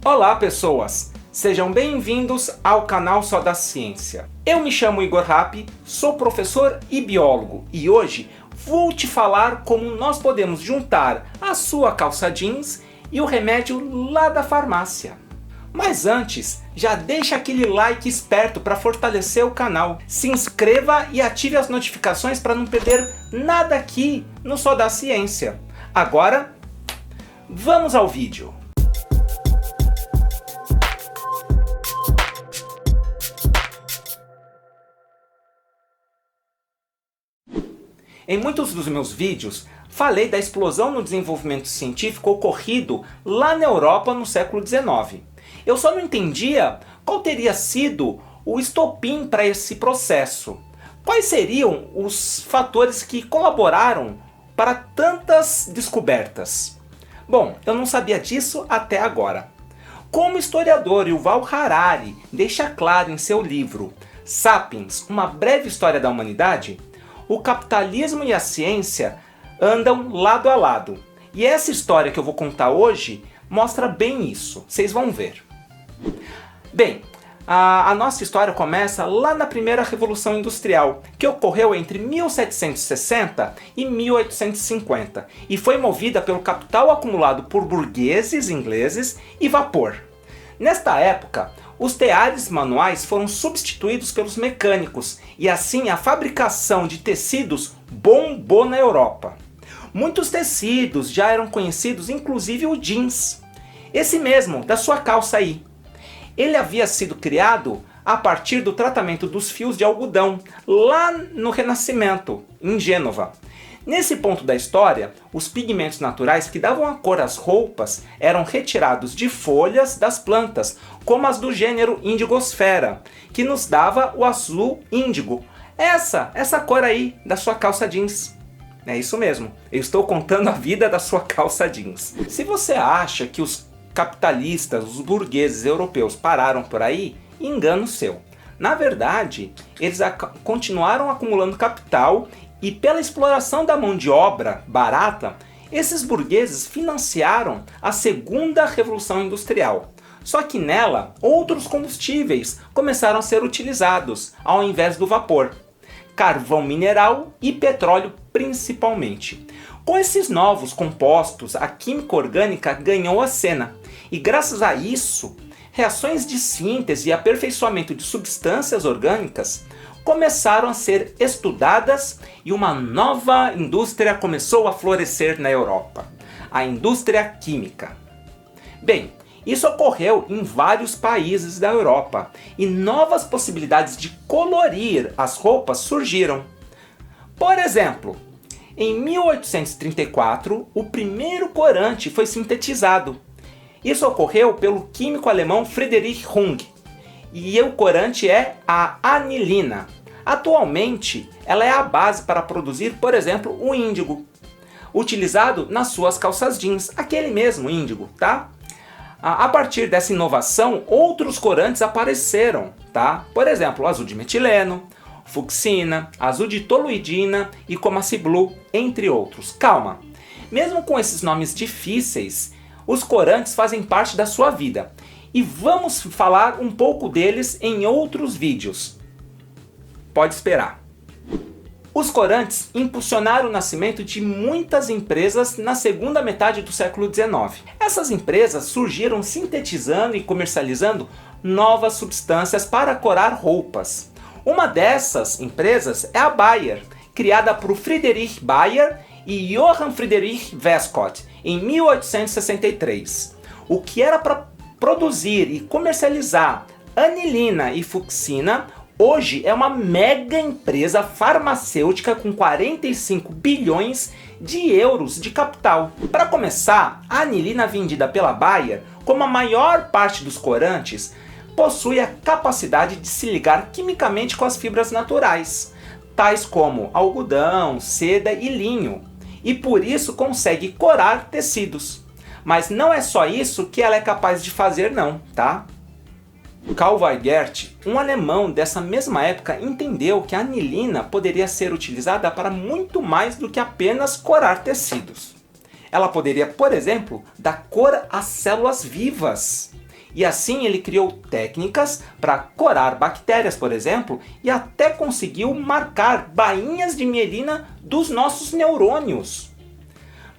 Olá pessoas, sejam bem-vindos ao canal Só da Ciência. Eu me chamo Igor Rapp, sou professor e biólogo e hoje vou te falar como nós podemos juntar a sua calça jeans e o remédio lá da farmácia. Mas antes, já deixa aquele like esperto para fortalecer o canal, se inscreva e ative as notificações para não perder nada aqui no Só da Ciência. Agora, vamos ao vídeo. Em muitos dos meus vídeos, falei da explosão no desenvolvimento científico ocorrido lá na Europa no século XIX. Eu só não entendia qual teria sido o estopim para esse processo. Quais seriam os fatores que colaboraram para tantas descobertas? Bom, eu não sabia disso até agora. Como o historiador Yuval Harari deixa claro em seu livro Sapiens, uma breve história da humanidade, o capitalismo e a ciência andam lado a lado. E essa história que eu vou contar hoje mostra bem isso. Vocês vão ver. Bem, a nossa história começa lá na primeira Revolução Industrial, que ocorreu entre 1760 e 1850, e foi movida pelo capital acumulado por burgueses ingleses e vapor. Nesta época, os teares manuais foram substituídos pelos mecânicos e assim a fabricação de tecidos bombou na Europa. Muitos tecidos já eram conhecidos, inclusive o jeans. Esse mesmo, da sua calça aí. Ele havia sido criado a partir do tratamento dos fios de algodão, lá no Renascimento, em Gênova. Nesse ponto da história, os pigmentos naturais que davam a cor às roupas eram retirados de folhas das plantas, como as do gênero Indigosfera, que nos dava o azul índigo. Essa cor aí da sua calça jeans. É isso mesmo, eu estou contando a vida da sua calça jeans. Se você acha que os capitalistas, os burgueses europeus pararam por aí, engano seu. Na verdade, eles continuaram acumulando capital e pela exploração da mão de obra barata, esses burgueses financiaram a segunda Revolução Industrial. Só que nela, outros combustíveis começaram a ser utilizados, ao invés do vapor. Carvão mineral e petróleo principalmente. Com esses novos compostos, a química orgânica ganhou a cena. E graças a isso, reações de síntese e aperfeiçoamento de substâncias orgânicas começaram a ser estudadas e uma nova indústria começou a florescer na Europa, a indústria química. Bem, isso ocorreu em vários países da Europa e novas possibilidades de colorir as roupas surgiram. Por exemplo, em 1834, o primeiro corante foi sintetizado. Isso ocorreu pelo químico alemão Friedrich Jung. E o corante é a anilina. Atualmente, ela é a base para produzir, por exemplo, o índigo, utilizado nas suas calças jeans, aquele mesmo índigo, tá? A partir dessa inovação, outros corantes apareceram, tá? Por exemplo, azul de metileno, fucsina, azul de toluidina e Comasi Blue, entre outros. Calma, mesmo com esses nomes difíceis, os corantes fazem parte da sua vida. E vamos falar um pouco deles em outros vídeos. Pode esperar. Os corantes impulsionaram o nascimento de muitas empresas na segunda metade do século XIX. Essas empresas surgiram sintetizando e comercializando novas substâncias para corar roupas. Uma dessas empresas é a Bayer, criada por Friedrich Bayer e Johann Friedrich Westcott em 1863. O que era para produzir e comercializar anilina e fucsina, hoje é uma mega empresa farmacêutica com 45 bilhões de euros de capital. Para começar, a anilina vendida pela Bayer, como a maior parte dos corantes, possui a capacidade de se ligar quimicamente com as fibras naturais, tais como algodão, seda e linho, e por isso consegue corar tecidos. Mas não é só isso que ela é capaz de fazer não, tá? Karl Weigert, um alemão dessa mesma época, entendeu que a anilina poderia ser utilizada para muito mais do que apenas corar tecidos. Ela poderia, por exemplo, dar cor às células vivas. E assim ele criou técnicas para corar bactérias, por exemplo, e até conseguiu marcar bainhas de mielina dos nossos neurônios.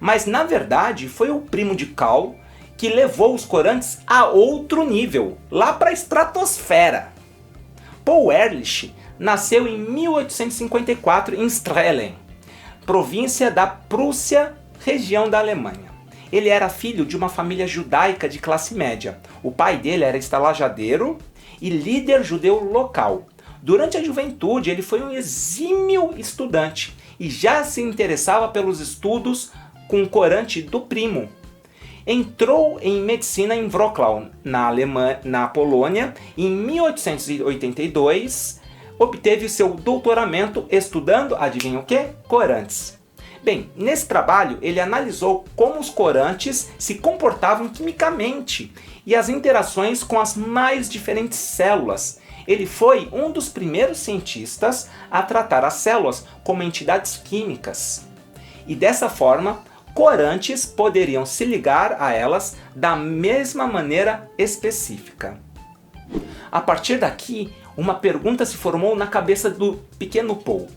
Mas na verdade foi o primo de Cal que levou os corantes a outro nível, lá para a estratosfera. Paul Ehrlich nasceu em 1854 em Strehlen, província da Prússia, região da Alemanha. Ele era filho de uma família judaica de classe média. O pai dele era estalajadeiro e líder judeu local. Durante a juventude, ele foi um exímio estudante e já se interessava pelos estudos com o corante do primo. Entrou em medicina em Wrocław, na Polônia, e em 1882 obteve seu doutoramento estudando, adivinha o que? Corantes. Bem, nesse trabalho ele analisou como os corantes se comportavam quimicamente e as interações com as mais diferentes células. Ele foi um dos primeiros cientistas a tratar as células como entidades químicas. E dessa forma, corantes poderiam se ligar a elas da mesma maneira específica. A partir daqui, uma pergunta se formou na cabeça do pequeno Paul.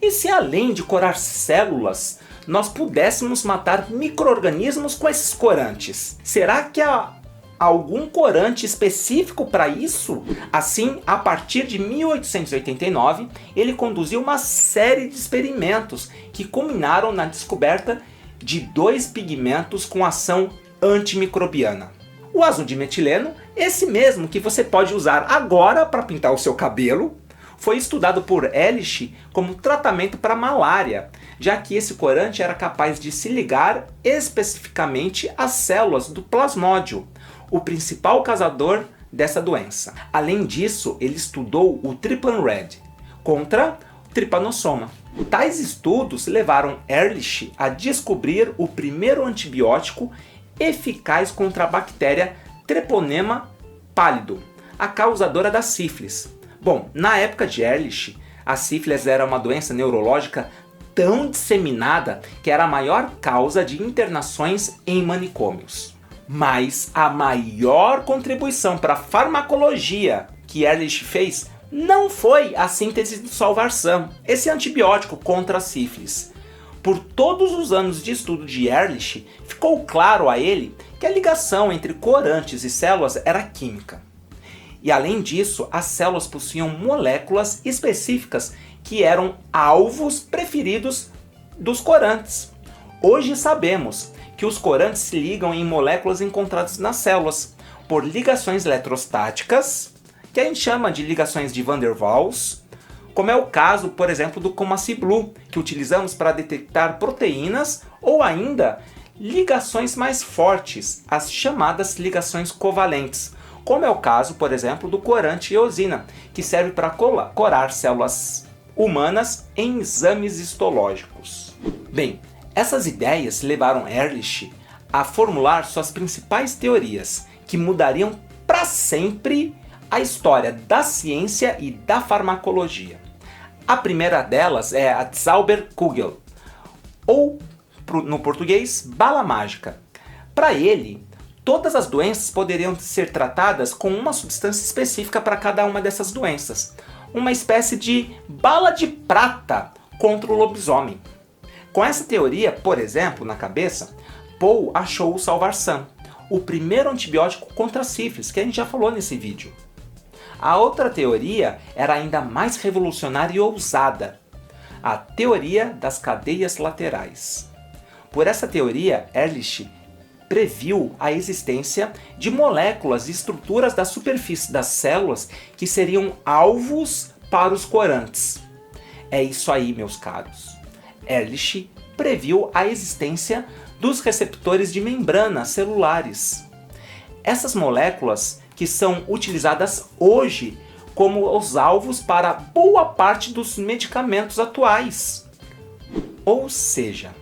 E se além de corar células, nós pudéssemos matar micro-organismos com esses corantes? Será que há algum corante específico para isso? Assim, a partir de 1889, ele conduziu uma série de experimentos que culminaram na descoberta de 2 pigmentos com ação antimicrobiana. O azul de metileno, esse mesmo que você pode usar agora para pintar o seu cabelo, foi estudado por Ehrlich como tratamento para malária, já que esse corante era capaz de se ligar especificamente às células do plasmódio, o principal causador dessa doença. Além disso, ele estudou o Trypan-Red contra o trypanosoma. Tais estudos levaram Ehrlich a descobrir o primeiro antibiótico eficaz contra a bactéria Treponema pálido, a causadora da sífilis. Bom, na época de Ehrlich, a sífilis era uma doença neurológica tão disseminada que era a maior causa de internações em manicômios. Mas a maior contribuição para a farmacologia que Ehrlich fez não foi a síntese do Salvarsan, esse antibiótico contra a sífilis. Por todos os anos de estudo de Ehrlich, ficou claro a ele que a ligação entre corantes e células era química. E além disso, as células possuíam moléculas específicas que eram alvos preferidos dos corantes. Hoje sabemos que os corantes se ligam em moléculas encontradas nas células por ligações eletrostáticas, que a gente chama de ligações de Van der Waals, como é o caso, por exemplo, do Combaciblu, que utilizamos para detectar proteínas, ou ainda ligações mais fortes, as chamadas ligações covalentes, como é o caso, por exemplo, do corante eosina, que serve para corar células humanas em exames histológicos. Bem, essas ideias levaram Ehrlich a formular suas principais teorias, que mudariam para sempre a história da ciência e da farmacologia. A primeira delas é a Zauberkugel, ou no português, bala mágica. Para ele, todas as doenças poderiam ser tratadas com uma substância específica para cada uma dessas doenças. Uma espécie de bala de prata contra o lobisomem. Com essa teoria, por exemplo, na cabeça, Paul achou o Salvarsan, o primeiro antibiótico contra a sífilis, que a gente já falou nesse vídeo. A outra teoria era ainda mais revolucionária e ousada, a teoria das cadeias laterais. Por essa teoria, Ehrlich previu a existência de moléculas e estruturas da superfície das células que seriam alvos para os corantes. É isso aí, meus caros. Ehrlich previu a existência dos receptores de membrana celulares. Essas moléculas que são utilizadas hoje como os alvos para boa parte dos medicamentos atuais. Ou seja,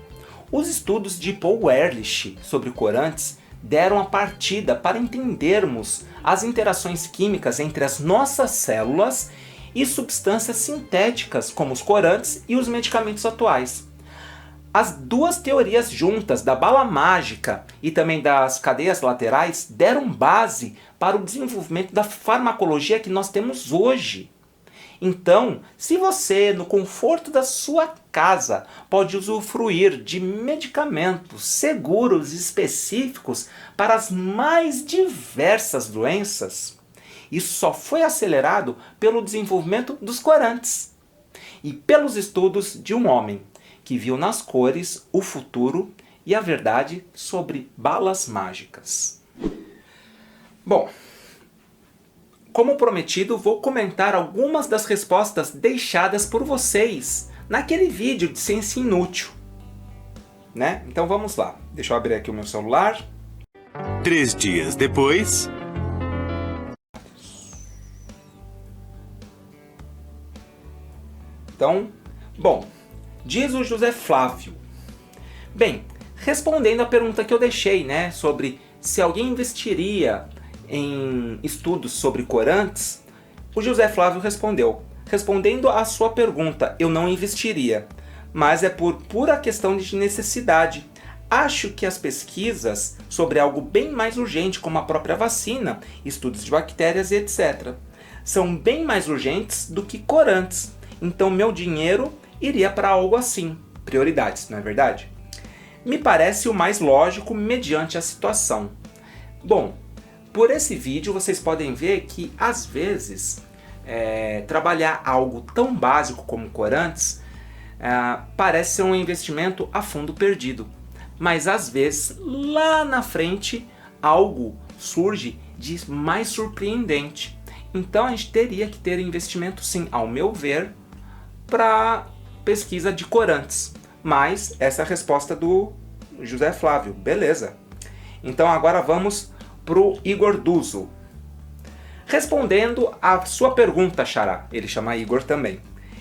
os estudos de Paul Ehrlich sobre corantes deram a partida para entendermos as interações químicas entre as nossas células e substâncias sintéticas como os corantes e os medicamentos atuais. As duas teorias juntas, da bala mágica e também das cadeias laterais, deram base para o desenvolvimento da farmacologia que nós temos hoje. Então, se você, no conforto da sua casa, pode usufruir de medicamentos seguros e específicos para as mais diversas doenças, isso só foi acelerado pelo desenvolvimento dos corantes e pelos estudos de um homem que viu nas cores o futuro e a verdade sobre balas mágicas. Bom, como prometido, vou comentar algumas das respostas deixadas por vocês naquele vídeo de ciência inútil, né? Então vamos lá. Deixa eu abrir aqui o meu celular. 3 dias depois... Então, bom, diz o José Flávio. Bem, respondendo à pergunta que eu deixei, né, sobre se alguém investiria em estudos sobre corantes, o José Flávio respondeu. Respondendo à sua pergunta, eu não investiria, mas é por pura questão de necessidade. Acho que as pesquisas sobre algo bem mais urgente, como a própria vacina, estudos de bactérias e etc., são bem mais urgentes do que corantes. Então meu dinheiro iria para algo assim, prioridades, não é verdade? Me parece o mais lógico mediante a situação. Bom, por esse vídeo vocês podem ver que às vezes trabalhar algo tão básico como corantes parece ser um investimento a fundo perdido. Mas às vezes lá na frente algo surge de mais surpreendente. Então a gente teria que ter investimento sim, ao meu ver, para pesquisa de corantes. Mas essa é a resposta do José Flávio. Beleza. Então agora vamos para o Igor Duzo. Respondendo a sua pergunta, Xará, ele chama Igor também.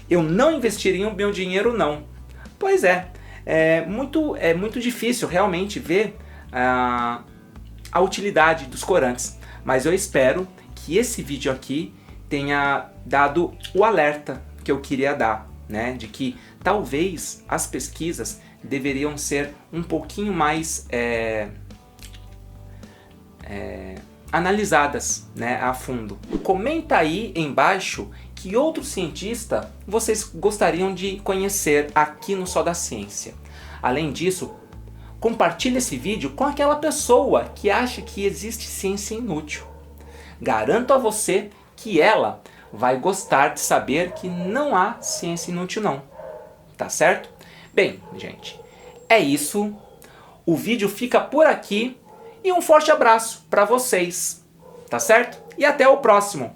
Eu não investiria o meu dinheiro não. Pois é muito difícil realmente ver a utilidade dos corantes. Mas eu espero que esse vídeo aqui tenha dado o alerta que eu queria dar, né, de que talvez as pesquisas deveriam ser um pouquinho mais analisadas, né, a fundo. Comenta aí embaixo que outro cientista vocês gostariam de conhecer aqui no Só da Ciência. Além disso, compartilhe esse vídeo com aquela pessoa que acha que existe ciência inútil. Garanto a você que ela vai gostar de saber que não há ciência inútil não. Tá certo? Bem, gente, é isso. O vídeo fica por aqui e um forte abraço para vocês. Tá certo? E até o próximo.